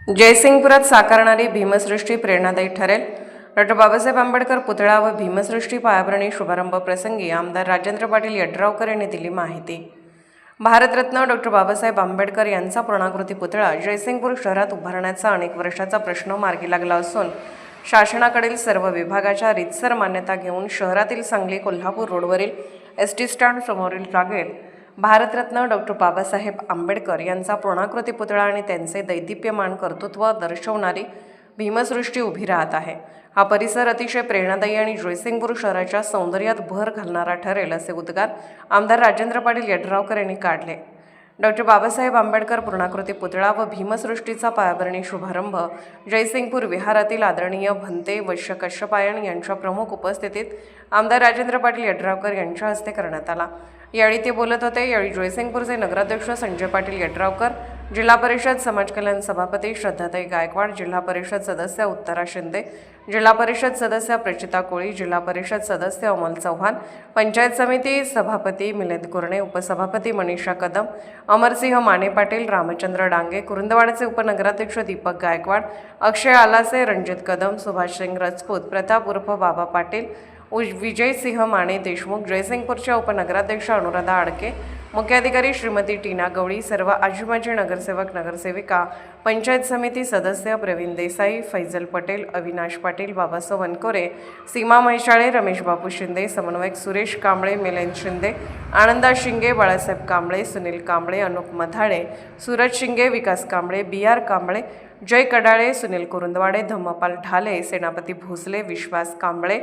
जयसिंगपुरात साकारणारी भीमसृष्टी प्रेरणादायी ठरेल. डॉ. बाबासाहेब आंबेडकर पुतळा व भीमसृष्टी पायाभरणी शुभारंभ प्रसंगी आमदार राजेंद्र पाटील यड्रावकर यांनी दिली माहिती. भारतरत्न डॉ. बाबासाहेब आंबेडकर यांचा पूर्णाकृती पुतळा जयसिंगपूर शहरात उभारण्याचा अनेक वर्षाचा प्रश्न मार्गी लागला असून शासनाकडील सर्व विभागाच्या रीतसर मान्यता घेऊन शहरातील सांगली कोल्हापूर रोडवरील एसटी स्टँड समोरील जागेत भारतरत्न डॉ. बाबासाहेब आंबेडकर यांचा पूर्णाकृती पुतळा आणि त्यांचे दैदिप्यमान कर्तृत्व दर्शवणारी भीमसृष्टी उभी राहत आहे. हा परिसर अतिशय प्रेरणादायी आणि जयसिंगपूर शहराच्या सौंदर्यात भर घालणारा ठरेल असे उद्गार आमदार राजेंद्र पाटील यड्रावकर यांनी काढले. डॉ. बाबासाहेब आंबेडकर पूर्णाकृती पुतळा व भीमसृष्टीचा पायाभरणी शुभारंभ जयसिंगपूर विहारातील आदरणीय भंते वैश्य कश्यपायन यांच्या प्रमुख उपस्थितीत आमदार राजेंद्र पाटील यड्रावकर यांच्या हस्ते करण्यात आला. यावेळी ते बोलत होते. यावेळी जयसिंगपूरचे नगराध्यक्ष संजय पाटील यड्रावकर, जिल्हा परिषद समाज कल्याण सभापती श्रद्धाताई गायकवाड, जिल्हा परिषद सदस्य उत्तरा शिंदे, जिल्हा परिषद सदस्य प्रचिता कोळी, जिल्हा परिषद सदस्य अमोल चव्हाण, पंचायत समिती सभापती मिलिंद कुरणे, उपसभापती मनीषा कदम, अमरसिंह माने पाटील, रामचंद्र डांगे, कुरुंदवाडचे उपनगराध्यक्ष दीपक गायकवाड, अक्षय आलासे, रणजित कदम, सुभाष सिंग राजपूत, प्रताप उर्फ बाबा पाटील, विजयसिंह माने देशमुख, जयसिंगपूरच्या उपनगराध्यक्ष अनुराधा आडके, मुख्याधिकारी श्रीमती टीना गवळी, सर्व आजीमाजी नगरसेवक नगरसेविका, पंचायत समिती सदस्य प्रवीण देसाई, फैजल पटेल, अविनाश पाटील, बाबासाहेब वनकोरे, सीमा म्हैसाळे, रमेश बापू शिंदे, समन्वयक सुरेश कांबळे, मिलिंद शिंदे, आनंदा शिंगे, बाळासाहेब कांबळे, सुनील कांबळे, अनुप मधाळे, सूरज शिंगे, विकास कांबळे, BR कांबळे, जय कडाळे, सुनील कुरुंदवाडे, धम्मपाल ढाले, सेनापती भोसले, विश्वास कांबळे,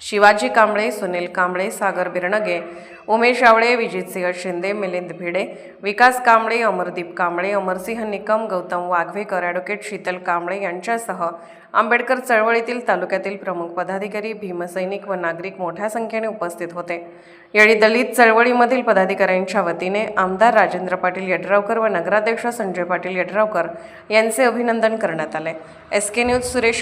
शिवाजी कांबळे, सुनील कांबळे, सागर बिरनगे, उमेश आवळे, विजितसिंह शिंदे, मिलिंद भिडे, विकास कांबळे, अमरदीप कांबळे, अमरसिंह निकम, गौतम वाघवेकर, ॲडव्होकेट शीतल कांबळे यांच्यासह आंबेडकर चळवळीतील तालुक्यातील प्रमुख पदाधिकारी, भीमसैनिक व नागरिक मोठ्या संख्येने उपस्थित होते. यावेळी दलित चळवळीमधील पदाधिकाऱ्यांच्या वतीने आमदार राजेंद्र पाटील यड्रावकर व नगराध्यक्ष संजय पाटील यड्रावकर यांचे अभिनंदन करण्यात आले. SK news Suresh